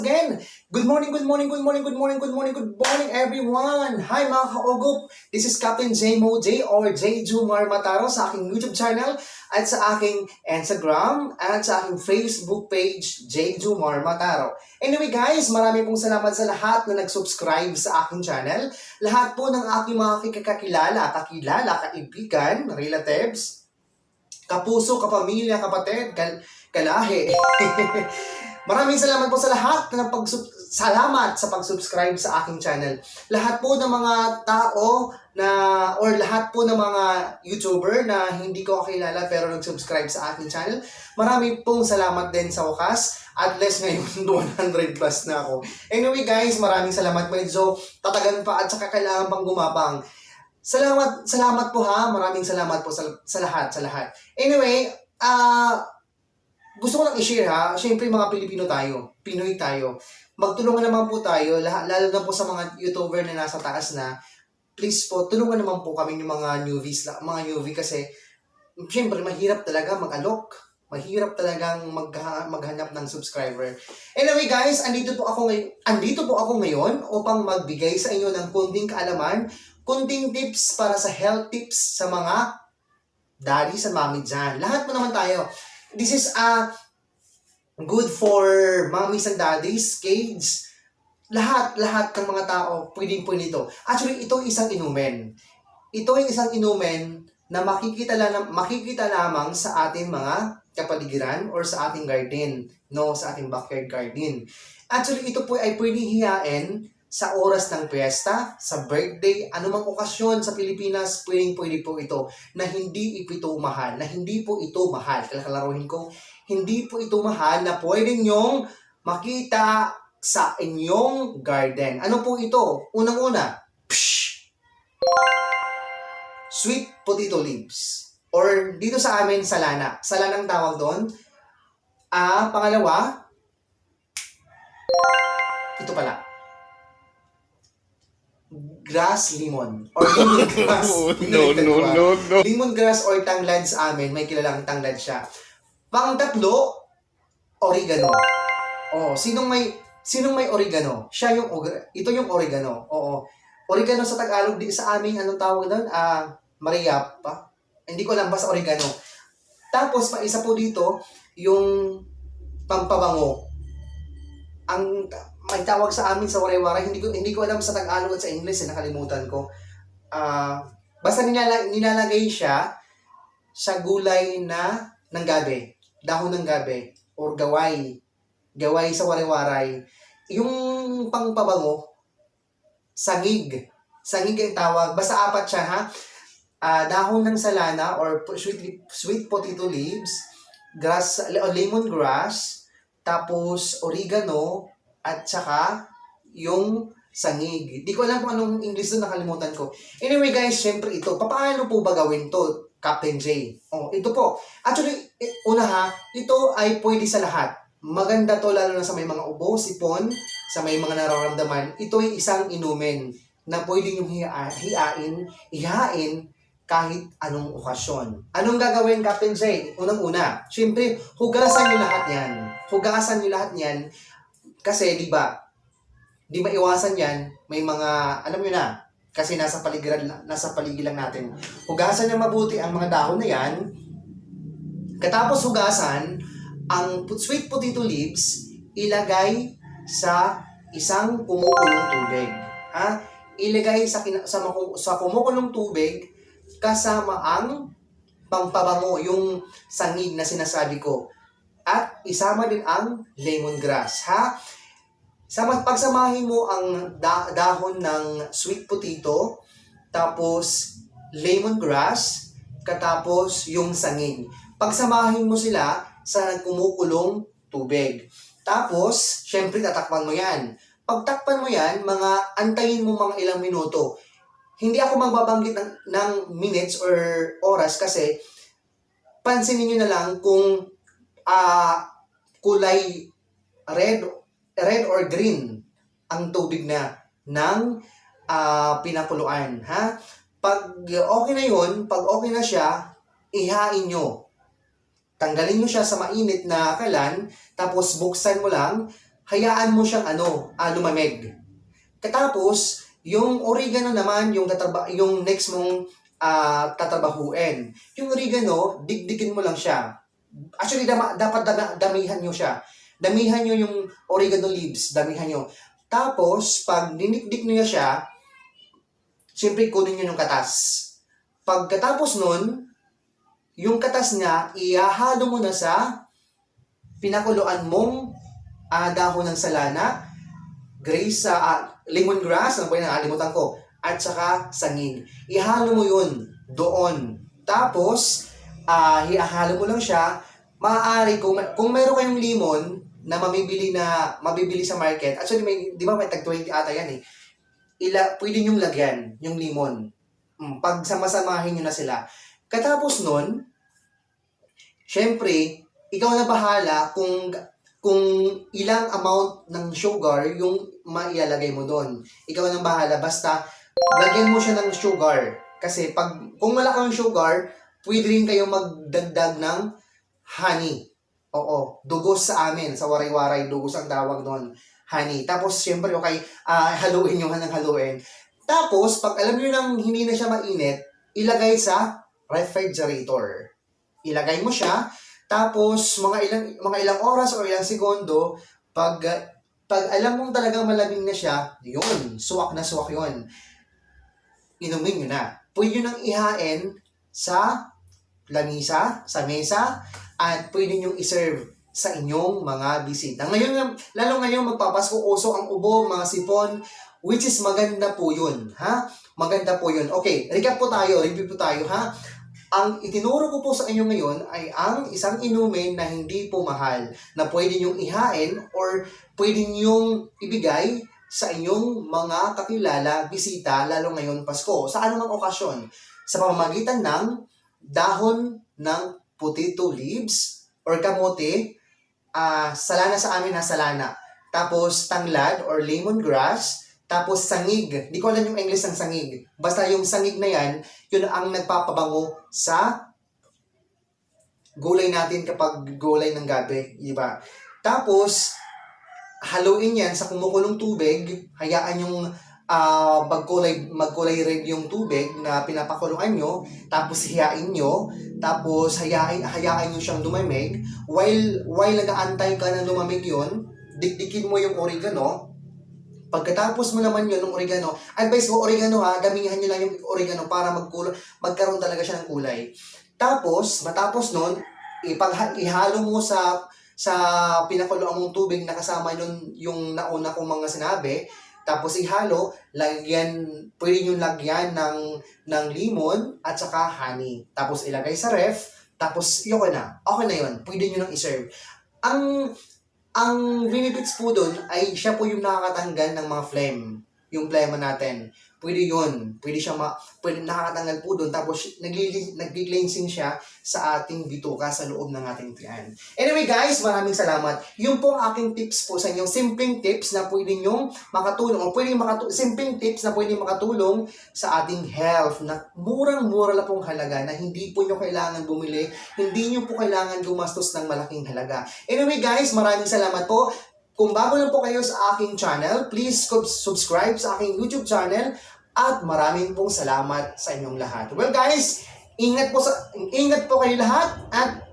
Again, good morning, good morning, good morning, good morning, good morning, good morning everyone! Hi mga kaogup! This is Captain Jmo J or J. Jumar Mataro sa aking YouTube channel at sa aking Instagram at sa aking Facebook page, J. Jumar Mataro. Anyway guys, marami pong salamat sa lahat na nag-subscribe sa aking channel. Lahat po ng aking mga kakilala, kaibigan, relatives, kapuso, kapamilya, kapatid, kalahi. Maraming salamat po sa lahat na salamat sa pag-subscribe sa aking channel. Lahat po ng mga tao na or lahat po ng mga YouTuber na hindi ko kilala pero nag-subscribe sa aking channel, maraming pong salamat din sa wakas. At least ngayon 100 plus na ako. Anyway guys, maraming salamat. Medyo tatagan pa at saka kailangan pang gumapang. Salamat po ha. Maraming salamat po sa lahat. Anyway, gusto ko lang i-share ha, syempre mga Pilipino tayo, Pinoy tayo. Magtulungan naman po tayo, lalo na po sa mga YouTuber na nasa taas na, please po, tulungan naman po kami ng mga newbies, kasi syempre mahirap talaga mag-alok, mahirap talagang maghanap ng subscriber. Anyway guys, andito po ako ngayon upang magbigay sa inyo ng konting kaalaman, konting tips para sa health tips sa mga daddy sa mami dyan. Lahat mo naman tayo. This is good for mommies and daddies, kids, lahat ng mga tao, pwede ito. Actually, ito isang inumin. Ito ay isang inumin na makikita lamang sa ating mga kapaligiran or sa ating garden, sa ating backyard garden. Actually, ito po ay pwede hiyain sa oras ng piyesta, sa birthday, anumang okasyon sa Pilipinas, pwede po ito na hindi ito mahal, Kalalaruhin ko, hindi po ito mahal na pwede nyong makita sa inyong garden. Ano po ito? Unang-una, sweet potato leaves. Or dito sa amin, salana. Salanang tawag doon. Pangalawa, ito pala. Grass lemon or lemongrass. No. Lemongrass or tanglad sa amin, may kilalang tanglad siya. Pang-tatlo, oregano. Sinong may oregano? Ito yung oregano. Oregano sa Tagalog, sa amin anong tawag doon? Mariap pa. Hindi ko alam, basta oregano. Tapos pa isa po dito, yung pampabango. May tawag sa amin sa waray-waray, hindi ko alam sa Tagalog at sa English, nakalimutan ko. Basta nilalagay siya sa gulay ng gabi, dahon ng gabi, or gaway sa waray-waray. Yung pangpabango, sangig ang tawag, basta apat siya ha. Dahon ng salana or sweet potato leaves, lemongrass, tapos oregano, at saka yung sangig. Di ko alam kung anong English doon, nakalimutan ko. Anyway guys, syempre ito. Paano po ba gawin to, Captain J? Ito po. Actually, una ha, ito ay pwede sa lahat. Maganda to lalo na sa may mga ubo, sipon, sa may mga nararamdaman. Ito ay isang inumin na pwede nyo ihain kahit anong okasyon. Anong gagawin, Captain J? Unang-una, syempre, hugasan nyo lahat yan. Kasi, di maiwasan yan, may mga, alam nyo na, kasi nasa paligid lang natin. Hugasan nyo mabuti ang mga dahon na yan. Katapos hugasan, ang sweet potato leaves, ilagay sa isang kumukulong tubig. Ilagay sa kumukulong tubig, kasama ang pampabango, yung sangig na sinasabi ko. At isama din ang lemongrass, pagsamahin mo ang dahon ng sweet potato, tapos lemongrass, katapos yung sangig. Pagsamahin mo sila sa kumukulong tubig. Tapos, syempre tatakpan mo yan. Pagtakpan mo yan, antayin mo mga ilang minuto. Hindi ako magbabanggit ng minutes or oras kasi pansinin nyo na lang kung kulay red or green ang tubig ng pinakuluan, Pag okay na yun, pag okay na siya, ihain nyo. Tanggalin nyo siya sa mainit na kalan, tapos buksan mo lang, hayaan mo siyang lumamig. Katapos, yung oregano naman, yung next mong tatrabahuin. Yung oregano, digdigin mo lang siya. Actually, dapat damihan nyo siya. Damihan nyo yung oregano leaves, damihan nyo. Tapos, pag dinikdik nyo siya, siyempre kunin nyo yung katas. Pagkatapos nun, yung katas niya, ihahalo mo na sa pinakuluan mong dahon ng salana, lemongrass, ano po yun, nakalimutan ko, at saka sangig. Ihalo mo yun doon. Tapos, ihahalo mo lang siya. Maaari, kung meron kayong limon na mabibili sa market, actually, di ba may tag 20 ata yan eh, pwede nyong lagyan yung limon. Pag samasamahin nyo na sila. Katapos nun, syempre, ikaw na bahala kung ilang amount ng sugar yung maialagay mo doon. Ikaw na bahala, basta lagyan mo siya ng sugar. Kasi kung malaki yung sugar, pwede rin kayo magdagdag ng honey. Oo, dugos sa amin, sa waray-waray, dugos ang tawag doon. Honey. Tapos, syempre, okay, haluin nyo ng haluin. Tapos, pag alam nyo nang hindi na siya mainit, ilagay sa refrigerator. Ilagay mo siya, tapos mga ilang oras o ilang segundo, pag alam mong talagang malamig na siya, yun, suwak na suwak yun. Inumin nyo na. Pwede nyo nang ihain sa lamisa, sa mesa, at pwede nyo iserve sa inyong mga bisita. Ngayon, lalo ngayon magpapasko, uso ang ubo, mga sipon, which is maganda po yun, ha? Maganda po yun. Okay, review po tayo, ha? Ang itinuro ko po sa inyo ngayon ay ang isang inumin na hindi po mahal, na pwede nyong ihain or pwede nyong ibigay sa inyong mga kakilala, bisita, lalo ngayon Pasko, sa anumang okasyon, sa pamamagitan ng dahon ng potato leaves or kamote, salana sa amin na salana. Tapos tanglad or lemongrass. Tapos sangig. Di ko alam yung English ng sangig. Basta yung sangig na yan, yun ang nagpapabango sa gulay natin kapag gulay ng gabi. Diba? Tapos, haluin yan sa kumukulong tubig. Hayaan yung magkulay red yung tubig na pinapakulungan nyo. Tapos hiyain nyo. Tapos hayaan nyo siyang lumamig. While nag-aantay ka na lumamig yun, dikdikin mo yung oregano. Pagkatapos mo naman yun ng oregano, advice ko oregano damihan nyo lang yung oregano para magkaroon talaga siya ng kulay. Tapos, matapos nun, ihalo mo sa pinakuloan mong tubig na kasama yung nauna kong mga sinabi. Tapos ihalo, pwede nyo lagyan ng limon at saka honey. Tapos ilagay sa ref, tapos okay na yun. Pwede nyo nang iserve. Ang benefits po doon ay siya po yung nakakatanggal ng mga phlegm. Yung phlegm natin. Pwede yun. Pwede nakakatanggal po doon. Tapos nag-cleansing siya sa ating bituka sa loob ng ating tiyan. Anyway guys, maraming salamat. Yung po ang aking tips po sa inyo. Simpleng tips na pwede nyong makatulong. O simpleng tips na pwede makatulong sa ating health. Na murang-mura lang pong halaga. Na hindi po nyo kailangan bumili. Hindi nyo po kailangan gumastos ng malaking halaga. Anyway guys, maraming salamat po. Kung bago lang po kayo sa aking channel, please subscribe sa aking YouTube channel at maraming pong salamat sa inyong lahat. Well guys, ingat po kayo lahat at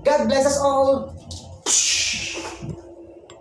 God bless us all!